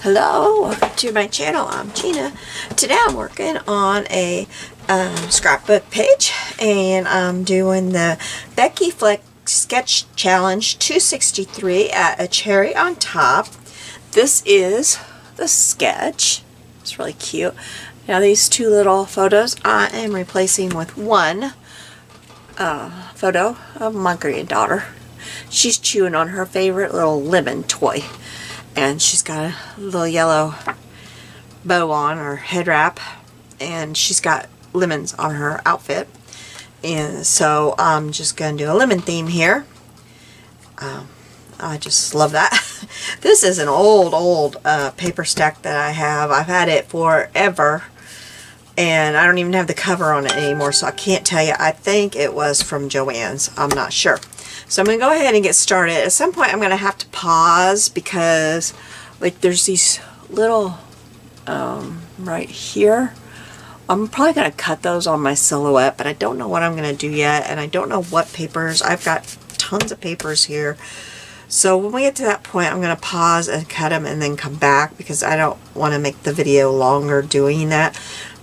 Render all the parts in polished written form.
Hello, welcome to my channel. I'm Gina. Today I'm working on a scrapbook page, and I'm doing the Becky Flex Sketch Challenge 263 at a cherry on top. This is the sketch. It's really cute. Now these two little photos I am replacing with one photo of my granddaughter. She's chewing on her favorite little lemon toy. And she's got a little yellow bow on her head wrap, and she's got lemons on her outfit. And so I'm just going to do a lemon theme here. I just love that. This is an old paper stack that I have. I've had it forever, and I don't even have the cover on it anymore, so I can't tell you. I think it was from Joann's. I'm not sure. So I'm going to go ahead and get started. At some point I'm going to have to pause because like there's these little right here. I'm probably going to cut those on my silhouette, but I don't know what I'm going to do yet, and I don't know what papers. I've got tons of papers here. So when we get to that point, I'm going to pause and cut them and then come back because I don't want to make the video longer doing that.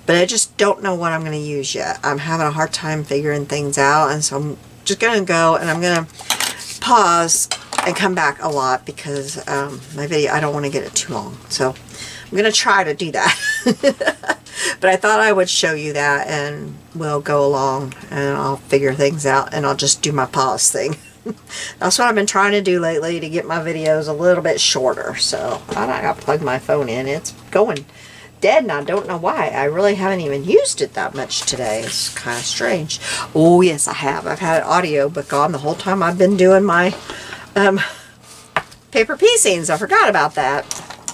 But I just don't know what I'm going to use yet. I'm having a hard time figuring things out, and so I'm just going to go and I'm going to pause and come back a lot because my video, I don't want to get it too long. So I'm going to try to do that. But I thought I would show you that, and we'll go along and I'll figure things out, and I'll just do my pause thing. That's what I've been trying to do lately to get my videos a little bit shorter. So I got to plug my phone in. It's going dead, and I don't know why. I really haven't even used it that much today. It's kind of strange. Oh yes, I have. I've had an audiobook on the whole time I've been doing my paper piecings. I forgot about that.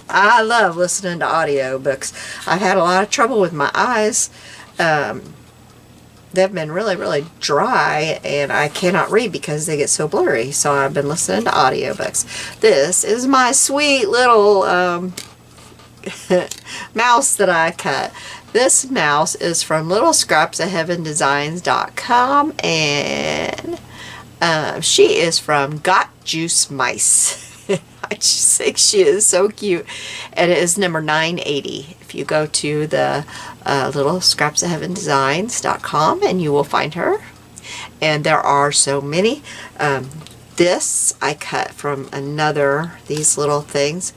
I love listening to audiobooks. I've had a lot of trouble with my eyes. They've been really dry, and I cannot read because they get so blurry. So I've been listening to audiobooks. This is my sweet little mouse that I cut. This mouse is from littlescrapsofheavendesigns.com, and she is from Got Juice Mice. I just think she is so cute, and it is number 980. If you go to the littlescrapsofheavendesigns.com, and you will find her, and there are so many. This I cut from these little things.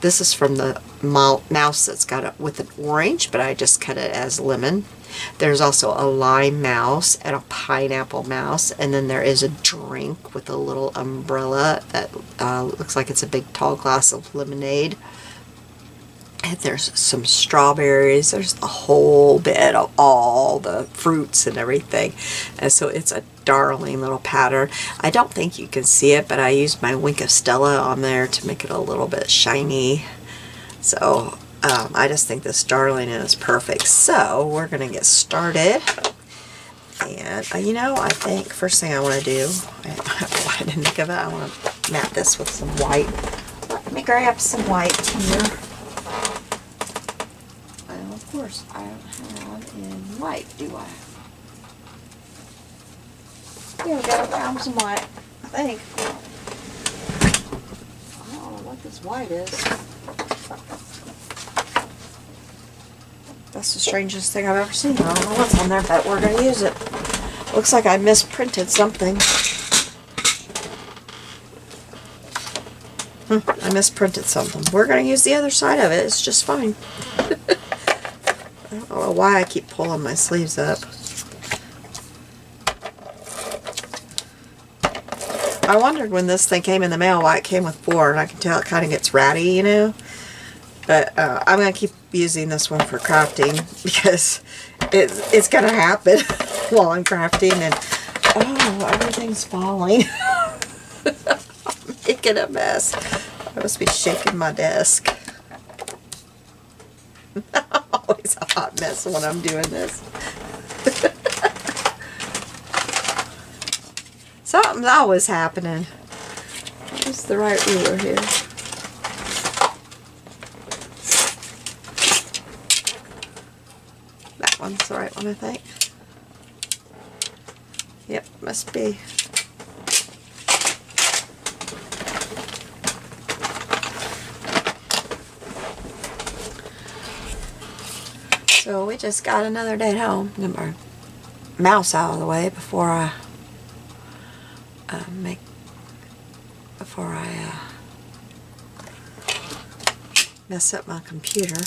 This is from the mouse that's got it with an orange, but I just cut it as lemon. There's also a lime mouse and a pineapple mouse, and then there is a drink with a little umbrella that looks like it's a big tall glass of lemonade. And there's some strawberries. There's a whole bit of all the fruits and everything. And so it's a darling little pattern. I don't think you can see it, but I used my Wink of Stella on there to make it a little bit shiny. So I just think this darling is perfect. So we're going to get started. And you know, I think first thing I want to do, I didn't think of it, I want to mat this with some white. Let me grab some white here. Well, of course, I don't have in white, do I? There we go, found some white, I think. I don't know what this white is. That's the strangest thing I've ever seen. I don't know what's on there, but we're going to use it. Looks like I misprinted something. I misprinted something. We're going to use the other side of it. It's just fine. I don't know why I keep pulling my sleeves up. I wondered when this thing came in the mail why it came with 4, and I can tell it kind of gets ratty, you know. But I'm going to keep using this one for crafting because it's going to happen while I'm crafting. And oh, everything's falling. I'm making a mess. I must be shaking my desk. Always a hot mess when I'm doing this. Something's always happening. What's the right ruler here? That one's the right one, I think. Yep, must be. So we just got another day at home. Get my mouse out of the way before I mess up my computer.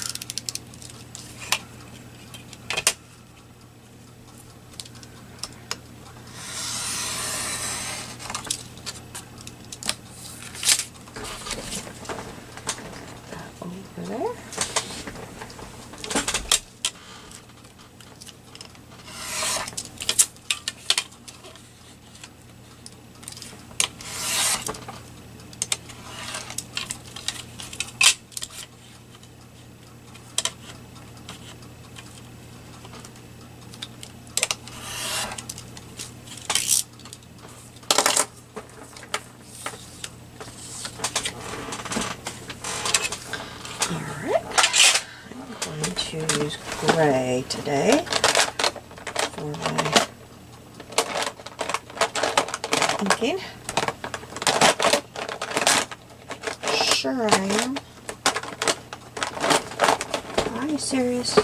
Over there. To use gray today for my inking. Sure I am. Are you serious?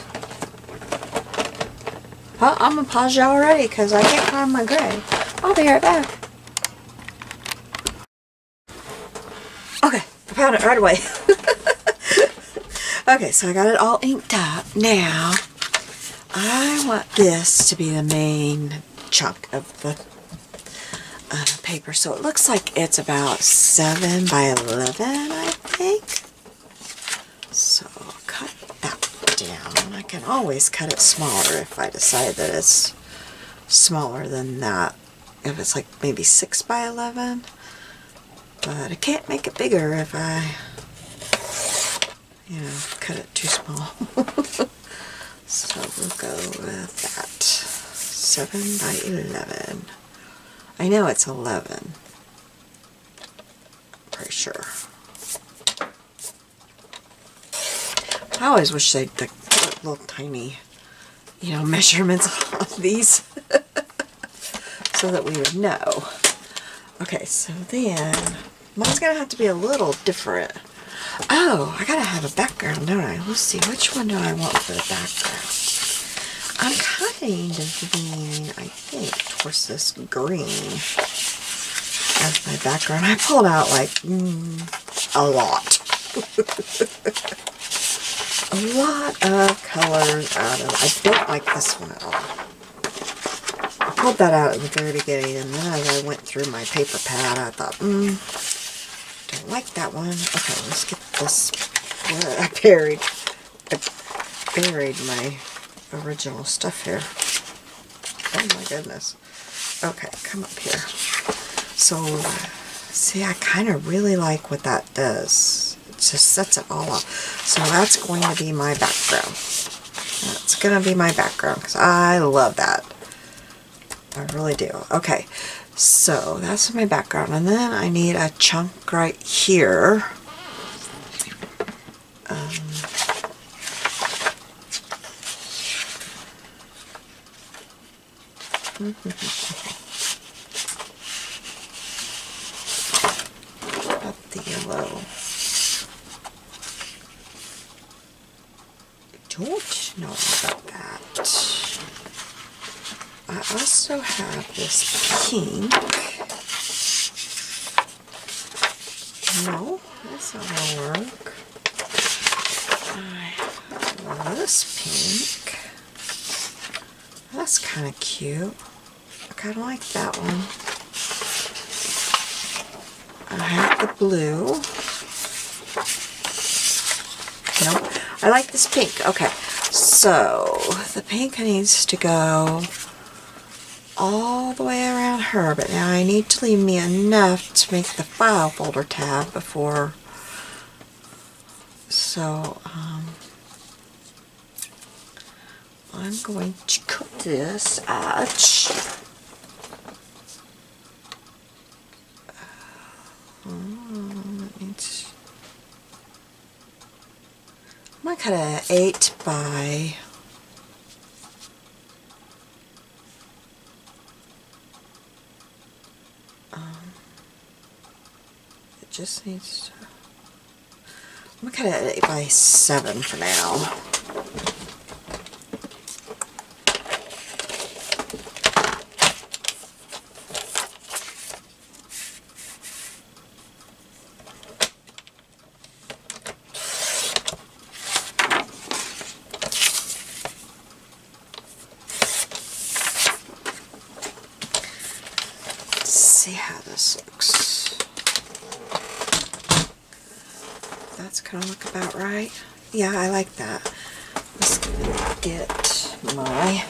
Well, I'm gonna pause you already because I can't find my gray. I'll be right back. Okay, I found it right away. Okay, so I got it all inked up. Now, I want this to be the main chunk of the paper. So it looks like it's about 7 by 11, I think. So I'll cut that down. I can always cut it smaller if I decide that it's smaller than that. If it's like maybe 6 by 11. But I can't make it bigger if I, you know, cut it too small. So we'll go with that. 7 by 11. I know it's 11. I'm pretty sure. I always wish they'd put little tiny, you know, measurements on these so that we would know. Okay, so then mine's gonna have to be a little different. Oh, I gotta have a background, don't I? Let's see, which one do I want for the background? I'm kind of leaning, I think, towards this green as my background. I pulled out like a lot. A lot of colors out of it. I don't like this one at all. I pulled that out at the very beginning, and then as I went through my paper pad, I thought, don't like that one. Okay, let's get this. I buried my original stuff here. Oh my goodness. Okay, come up here. So, see, I kind of really like what that does. It just sets it all up. So that's going to be my background. That's going to be my background because I love that. I really do. Okay. So that's my background, and then I need a chunk right here. Up the yellow. Don't know about that. I also have this pink. No, that's not gonna work. I have this pink. That's kind of cute. I kind of like that one. I have the blue. Nope. I like this pink. Okay, so the pink needs to go all the way around her, but now I need to leave me enough to make the file folder tab before. So I'm going to cut this at I'm going to cut it at 8 by it just needs to, I'm going to cut it at 8 by 7 for now. this looks. That's gonna look about right. Yeah, I like that. Let's get my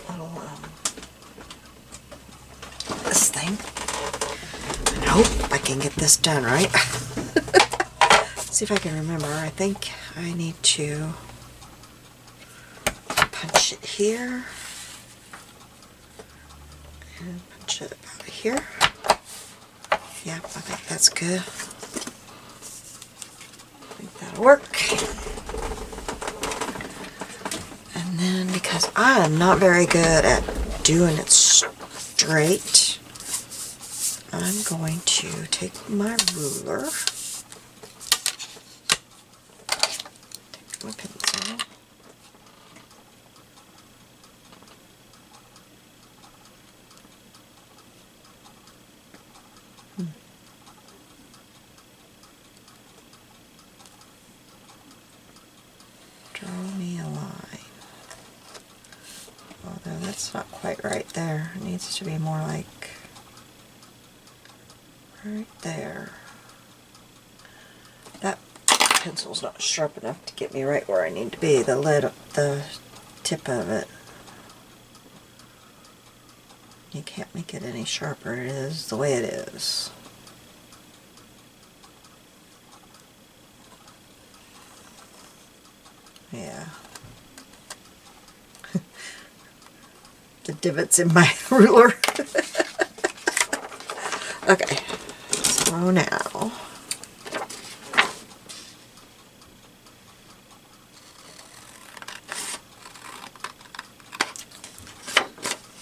little this thing. And hope I can get this done right. See if I can remember. I think I need to punch it here and punch it about here. Yeah, I think that's good. I think that'll work. And then, because I am not very good at doing it straight, I'm going to take my ruler, take my pencil, draw me a line. Although that's not quite right there. It needs to be more like right there. That pencil's not sharp enough to get me right where I need to be. The lid, the tip of it. You can't make it any sharper. It is the way it is. Yeah. The divots in my ruler. Okay, so now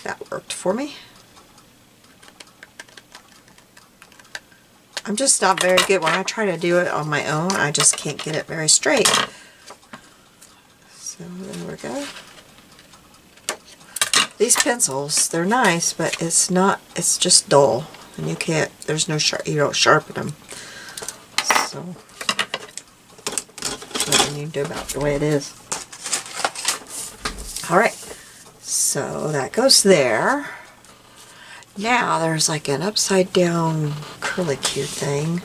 that worked for me. I'm just not very good when I try to do it on my own. I just can't get it very straight. So there we go. These pencils, they're nice, but it's not, it's just dull. And you can't, there's no sharp, you don't sharpen them. So, what you need to do about the way it is. Alright, so that goes there. Now there's like an upside down curlicue thing.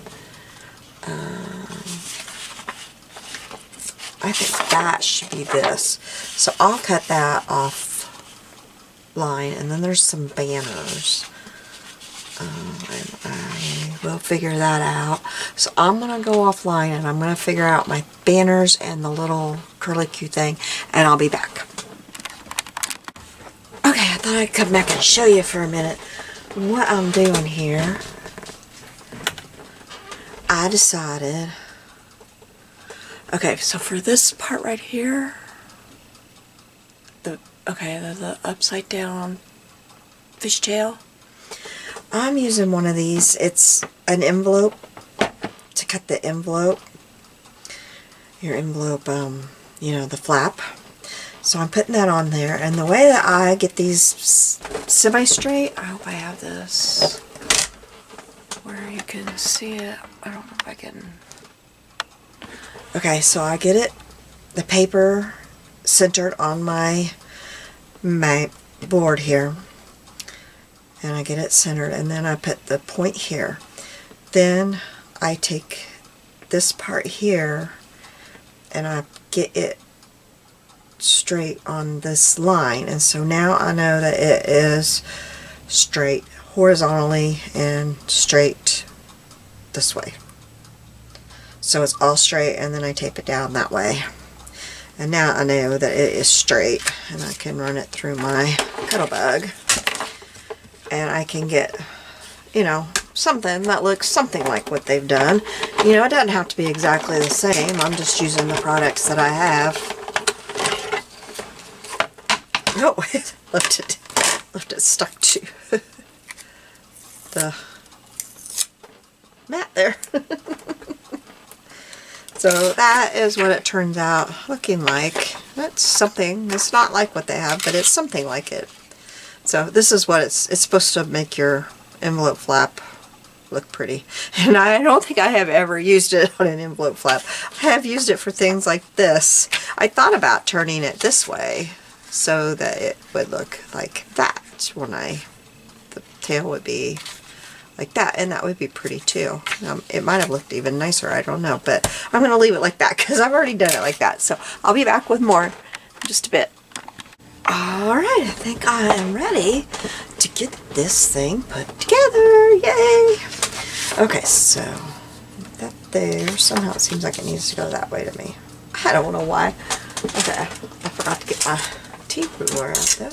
I think that should be this. So I'll cut that off line, and then there's some banners. And I will figure that out. So I'm going to go offline and I'm going to figure out my banners and the little curlicue thing, and I'll be back. Okay, I thought I'd come back and show you for a minute what I'm doing here. I decided, okay, so for this part right here, the upside down fishtail, I'm using one of these. It's an envelope to cut the envelope. Your envelope, you know, the flap. So I'm putting that on there. And the way that I get these semi-straight, I hope I have this where you can see it. I don't know if I can. Okay, so I get it, the paper centered on my board here. And I get it centered, and then I put the point here. Then I take this part here and I get it straight on this line, and so now I know that it is straight horizontally and straight this way. So it's all straight, and then I tape it down that way. And now I know that it is straight, and I can run it through my Cuttlebug. And I can get, you know, something that looks something like what they've done. You know, it doesn't have to be exactly the same. I'm just using the products that I have. Oh, it left it stuck to the mat there. So that is what it turns out looking like. It's something. It's not like what they have, but it's something like it. So this is what it's supposed to make your envelope flap look pretty. And I don't think I have ever used it on an envelope flap. I have used it for things like this. I thought about turning it this way so that it would look like that when I tail would be like that, and that would be pretty too. It might have looked even nicer, I don't know, but I'm going to leave it like that because I've already done it like that. So I'll be back with more in just a bit. Alright, I think I am ready to get this thing put together. Yay! Okay, so that there, somehow it seems like it needs to go that way to me. I don't know why. Okay, I forgot to get my tape ruler out there.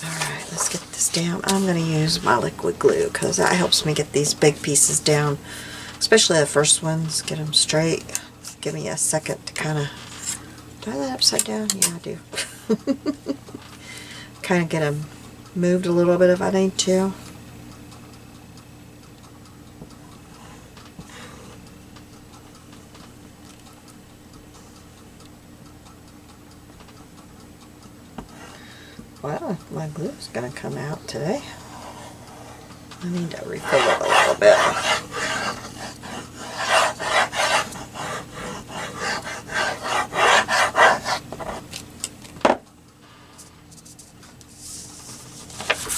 Alright, let's get this down. I'm going to use my liquid glue because that helps me get these big pieces down, especially the first ones, get them straight. Give me a second to kind of, do I have that upside down? Yeah, I do. Kind of get them moved a little bit if I need to. Well, my glue is going to come out today. I need to refill it a little bit.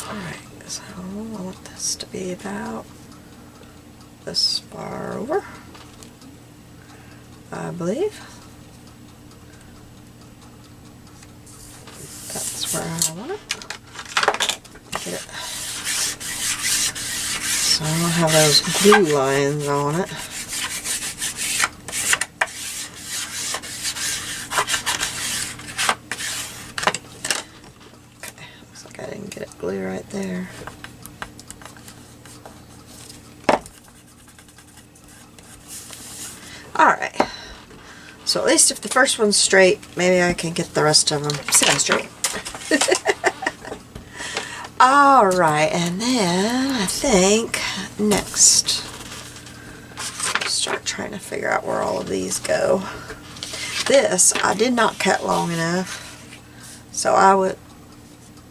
Alright, so I want this to be about this far over, I believe. That's where I want it. Get it. So I don't have those glue lines on it. Okay, looks like I didn't get it glue right there. Alright. So at least if the first one's straight, maybe I can get the rest of them sitting straight. Alright, and then I think next, start trying to figure out where all of these go. This, I did not cut long enough, so I would,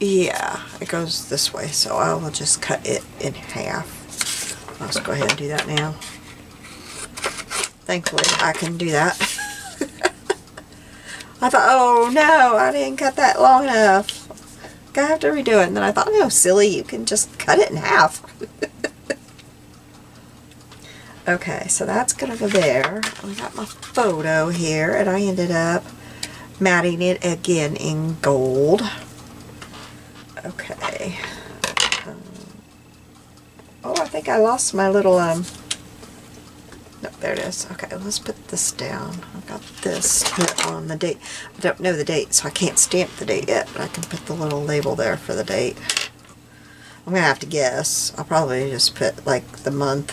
yeah, it goes this way, so I will just cut it in half. Let's go ahead and do that now. Thankfully, I can do that. I thought, oh no, I didn't cut that long enough. I have to redo it. And then I thought, no, silly, you can just cut it in half. Okay, so that's going to go there. I got my photo here, and I ended up matting it again in gold. Okay. Oh, I think I lost my little, no, there it is. Okay, let's put this down. I've got this put on the date. I don't know the date, so I can't stamp the date yet, but I can put the little label there for the date. I'm going to have to guess. I'll probably just put, like, the month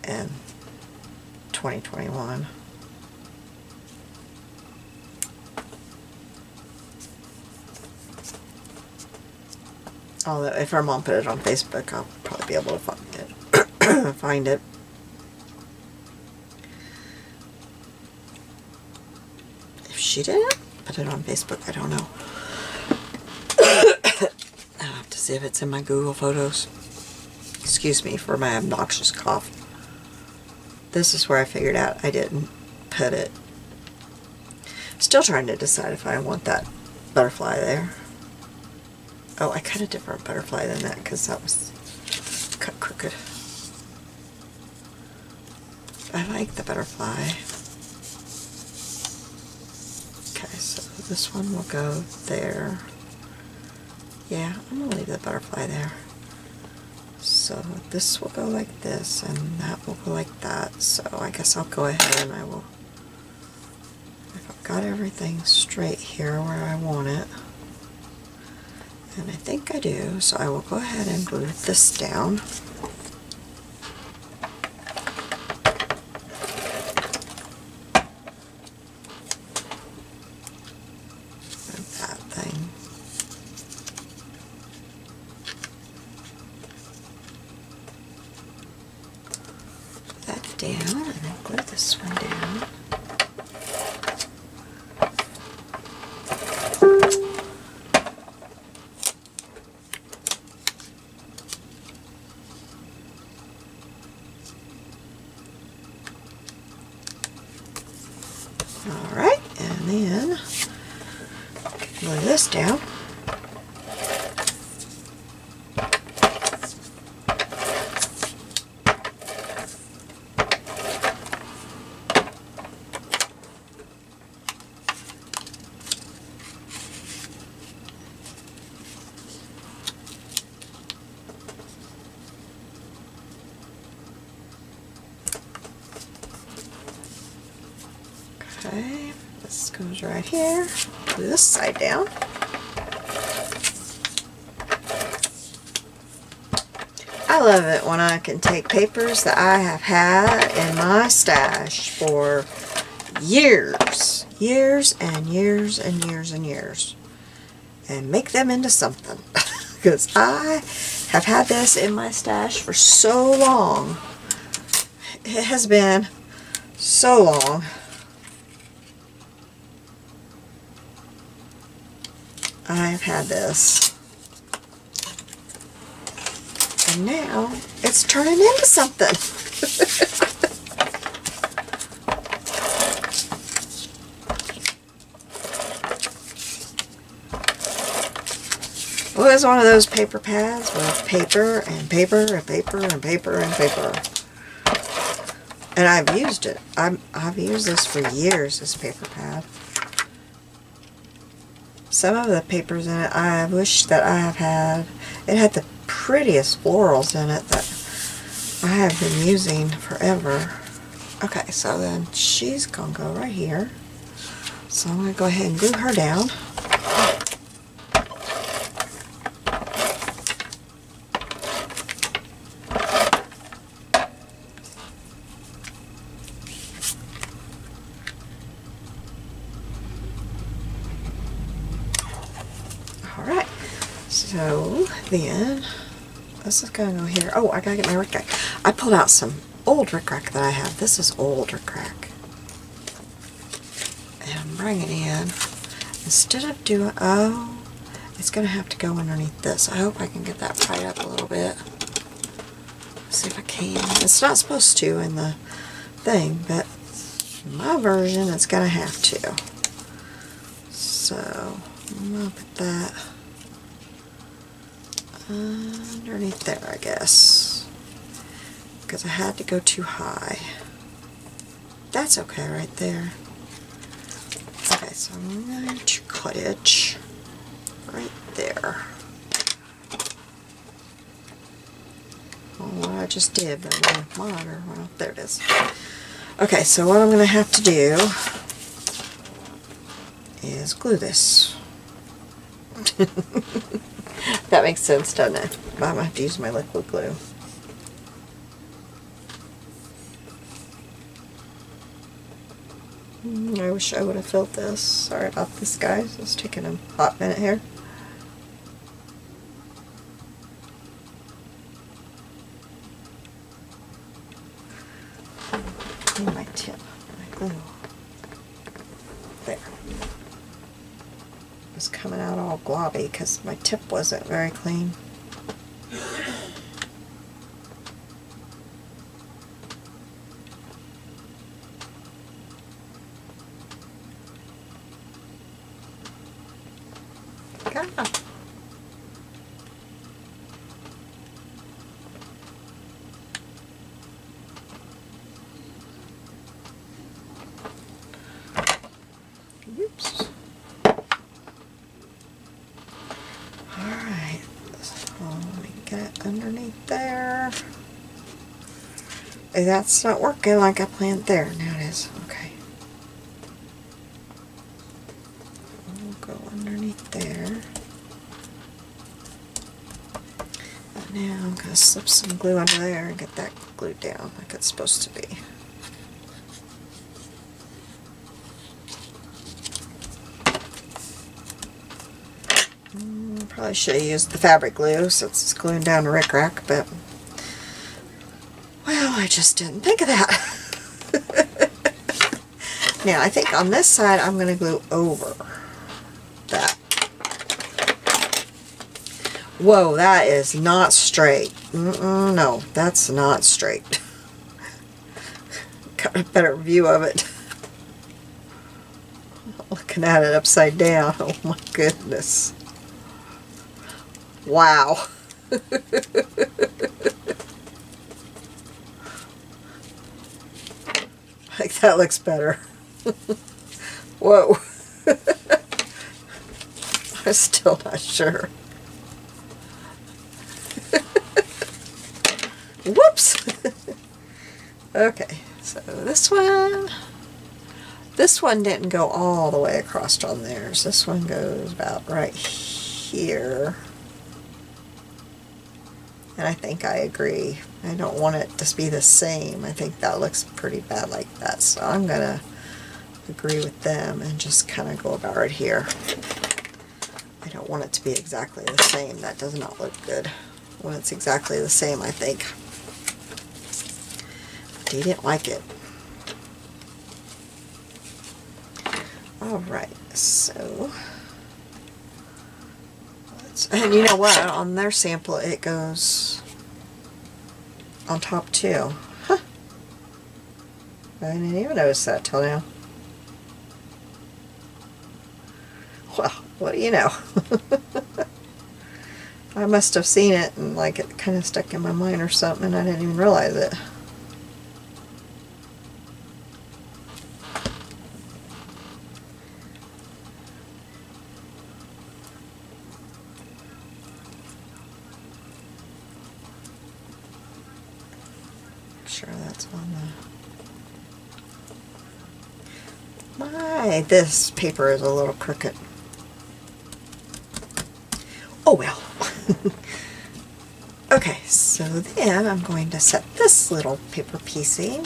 and 2021. Although, if her mom put it on Facebook, I'll probably be able to find it. She didn't put it on Facebook, I don't know. I'll have to see if it's in my Google Photos. Excuse me for my obnoxious cough. This is where I figured out I didn't put it. Still trying to decide if I want that butterfly there. Oh, I cut a different butterfly than that because that was cut crooked. I like the butterfly. Okay, so this one will go there. Yeah, I'm going to leave the butterfly there. So this will go like this, and that will go like that. So I guess I'll go ahead and I will, if I've got everything straight here where I want it, and I think I do, so I will go ahead and glue this down. Down, and then glue this one down. Alright, and then glue this down. Okay, this goes right here. Do this side down. I love it when I can take papers that I have had in my stash for years, years and years and years and years, and make them into something. Because I have had this in my stash for so long. It has been so long. I've had this. And now it's turning into something. Well, it's one of those paper pads with paper and paper and paper and paper and paper. And I've used it. I've used this for years, this paper pad. Some of the papers in it I wish that I have had. It had the prettiest florals in it that I have been using forever. Okay, so then she's going to go right here. So I'm going to go ahead and glue her down. Alright, so then this is going to go here. Oh, I got to get my Rick Rack. I pulled out some old Rick Rack that I have. This is old Rick Rack. And I'm bringing it in. Instead of doing, oh, it's going to have to go underneath this. I hope I can get that pried up a little bit. Let's see if I can. It's not supposed to in the thing, but in my version it's going to have to. So I'm going to put that underneath there, I guess, because I had to go too high. That's okay right there. Okay, so I'm going to cut it right there. Oh, what I just did, but my monitor, well, there it is. Okay, so what I'm going to have to do is glue this. That makes sense, doesn't it? I'm going to have to use my liquid glue. I wish I would have filled this. Sorry about this, guys. It's taking a hot minute here. And my tip, my glue. There. It's coming out all globby because my tip wasn't very clean. Oops. Alright, so let me get it underneath there. That's not working like I planned there. Now it is. Okay. We'll go underneath there. And now I'm going to slip some glue under there and get that glued down like it's supposed to be. Probably should have used the fabric glue since it's gluing down the Rick Rack, but well, I just didn't think of that. Now, I think on this side I'm going to glue over that. Whoa, that is not straight. No, that's not straight. Got a better view of it. Looking at it upside down. Oh my goodness. Wow. Like that looks better. Whoa. I'm still not sure. Whoops. Okay, so this one This one didn't go all the way across on theirs. This one goes about right here. And I think I agree. I don't want it to be the same. I think that looks pretty bad like that. So I'm going to agree with them and just kind of go about right here. I don't want it to be exactly the same. That does not look good when it's exactly the same, I think. But he didn't like it. Alright, so and you know what? On their sample it goes on top too. Huh. I didn't even notice that till now. Well, what do you know? I must have seen it and like it kind of stuck in my mind or something and I didn't even realize it. Sure that's on the... this paper is a little crooked. Oh well. Okay, so then I'm going to set this little paper piecing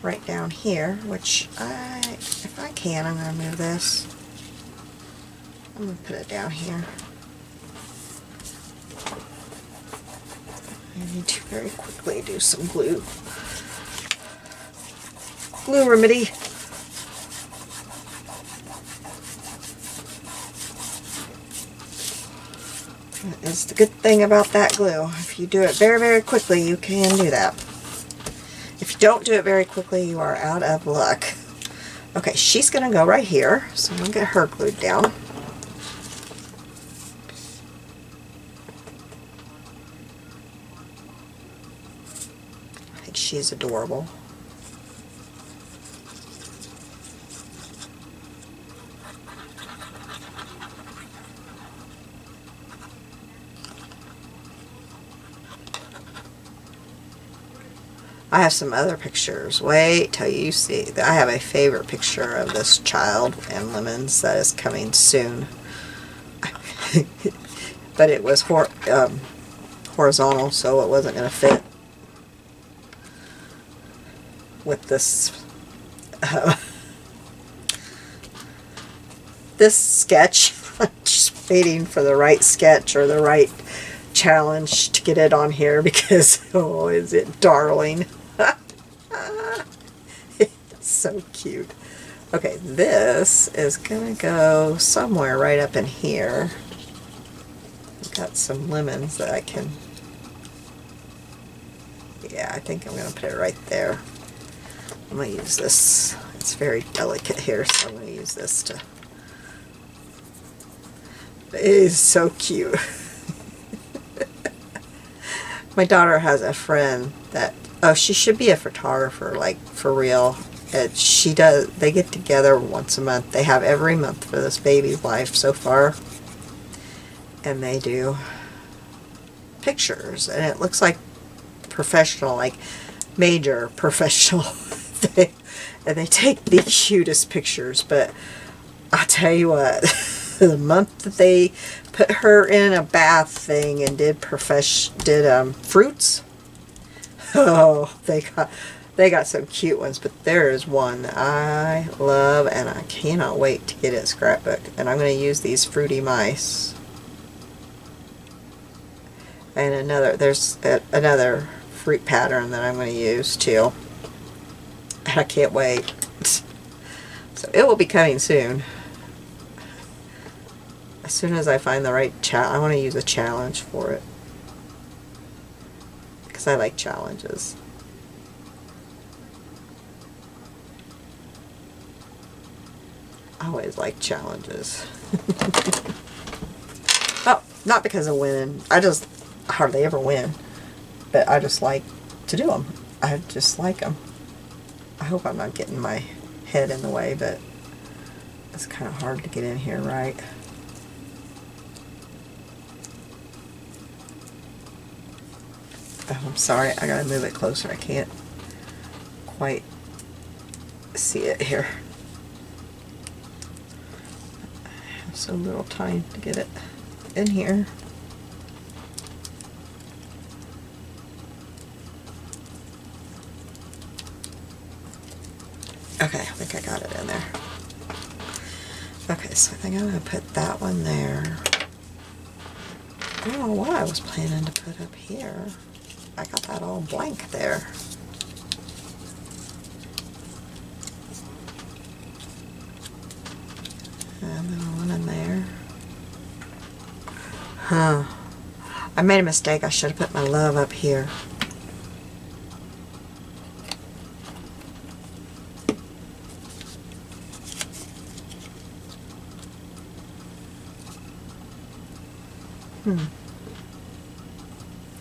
right down here, which if I can, I'm going to move this. I'm going to put it down here. I need to very quickly do some glue. Glue remedy. That is the good thing about that glue. If you do it very, very quickly, you can do that. If you don't do it very quickly, you are out of luck. Okay, she's going to go right here, so I'm going to get her glued down. I think she's adorable. I have some other pictures. Wait till you see. I have a favorite picture of this child and lemons that is coming soon. But it was horizontal, so it wasn't going to fit with this this sketch. I'm just waiting for the right sketch or the right challenge to get it on here because, oh, is it darling. It's so cute. Okay, this is going to go somewhere right up in here. I've got some lemons that I can... Yeah, I think I'm going to put it right there. I'm going to use this. It's very delicate here, so I'm going to use this to... It is so cute. My daughter has a friend that... Oh, she should be a photographer, like, for real. She does. They get together once a month. They have every month for this baby's life so far. And they do pictures. And it looks like professional, like major professional. And they take the cutest pictures. But I'll tell you what, the month that they put her in a bath thing and did fruits, oh, they got some cute ones, but there is one that I love and I cannot wait to get it Scrapbook. And I'm going to use these fruity mice. And there's another fruit pattern that I'm going to use too. And I can't wait. So it will be coming soon. As soon as I find the right I want to use a challenge for it. Because I like challenges. I always like challenges. Oh, not because of winning. I just hardly ever win. But I just like to do them. I just like them. I hope I'm not getting my head in the way, but it's kind of hard to get in here right. Oh, I'm sorry. I gotta move it closer. I can't quite see it here. I have so little time to get it in here. Okay, I think I got it in there. Okay, so I think I'm going to put that one there. I don't know what I was planning to put up here. I got that all blank there. And then one in there. Huh. I made a mistake. I should have put my love up here.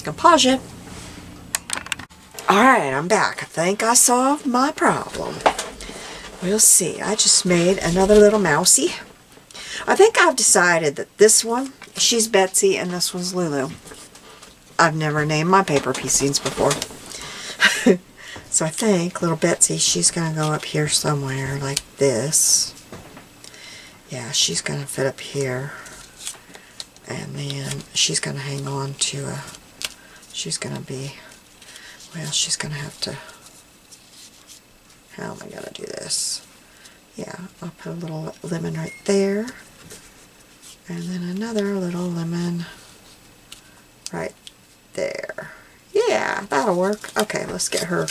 Gonna pause it. Alright, I'm back. I think I solved my problem. We'll see. I just made another little mousie. I think I've decided that this one, she's Betsy, and this one's Lulu. I've never named my paper piecings before. So I think little Betsy, she's going to go up here somewhere like this. Yeah, she's going to fit up here. And then she's going to hang on to a, she's going to be, well, she's going to have to, how am I going to do this? Yeah, I'll put a little lemon right there. And then another little lemon right there. Yeah, that'll work. Okay, let's get her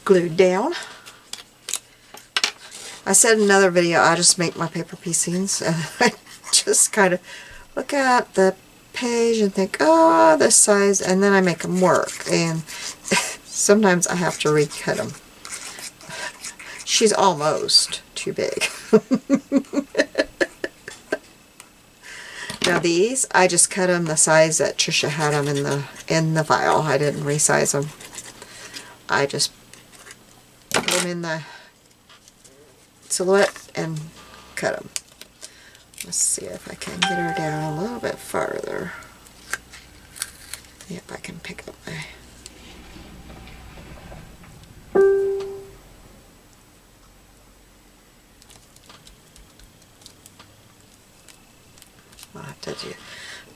glued down. I said in another video, I just make my paper piecings. And I just kind of look at the page and think, oh, this size, and then I make them work. And sometimes I have to recut them. She's almost too big. Now these, I just cut them the size that Trisha had them in the file. I didn't resize them. I just put them in the silhouette and cut them. Let's see if I can get her down a little bit farther. Yep, I can pick up my... I'll have to do...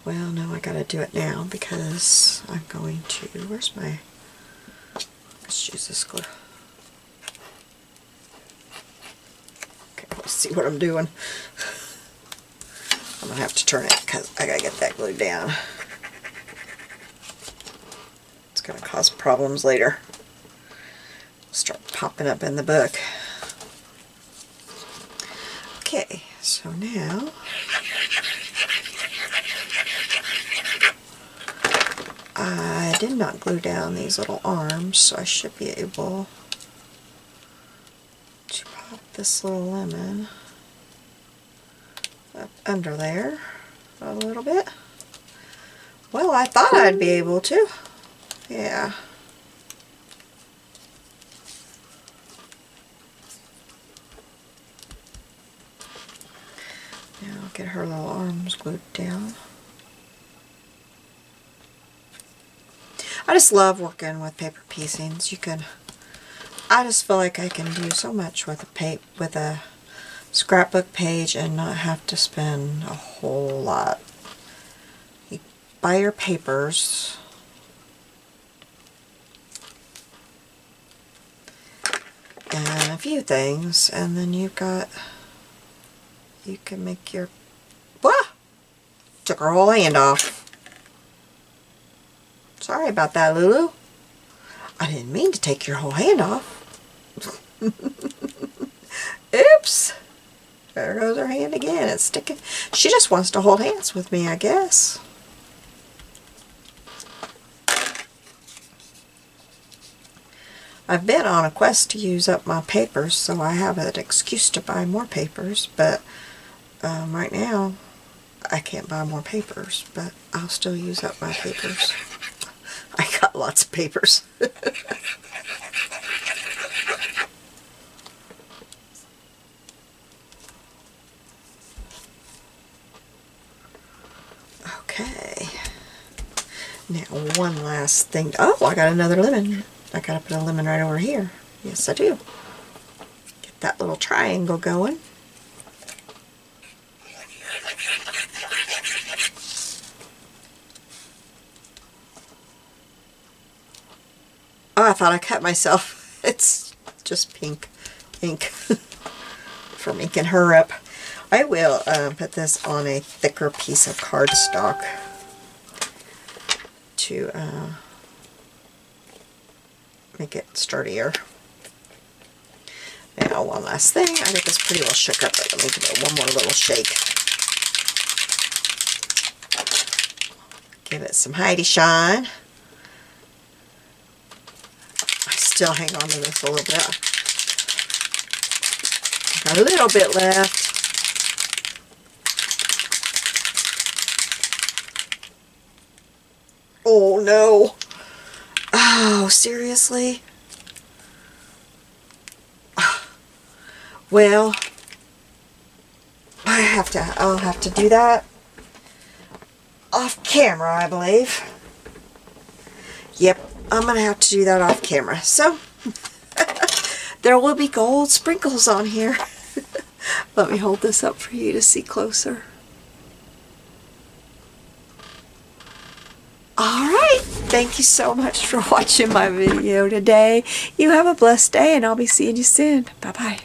Well, no, I gotta do it now because I'm going to... Where's my... Let's use this glue. Okay, let's see what I'm doing. I'm going to have to turn it because I got to get that glued down. It's going to cause problems later. Start popping up in the book. Okay, so now I did not glue down these little arms, so I should be able to pop this little lemon up under there a little bit. Well, I thought I'd be able to. Yeah. Now I'll get her little arms glued down. I just love working with paper piecings. I just feel like I can do so much with a scrapbook page and not have to spend a whole lot. You buy your papers and a few things, and then you can make your... Wah! Took her whole hand off. Sorry about that, Lulu. I didn't mean to take your whole hand off. Oops. There goes her hand again. It's sticking. She just wants to hold hands with me, I guess. I've been on a quest to use up my papers, so I have an excuse to buy more papers, but right now I can't buy more papers, but I'll still use up my papers. I got lots of papers. Okay. Now one last thing. Oh, I got another lemon. I gotta put a lemon right over here. Yes, I do. Get that little triangle going. Oh, I thought I cut myself. It's just pink ink from inking her up. I will put this on a thicker piece of cardstock to make it sturdier. Now, one last thing. I got this pretty well shook up, but let me give it one more little shake. Give it some Heidi shine. Still hang on to this a little bit. Got a little bit left. Oh no. Oh, seriously? Well, I'll have to do that off camera, I believe. Yep. I'm going to have to do that off camera. So, there will be gold sprinkles on here. Let me hold this up for you to see closer. Alright, thank you so much for watching my video today. You have a blessed day, and I'll be seeing you soon. Bye-bye.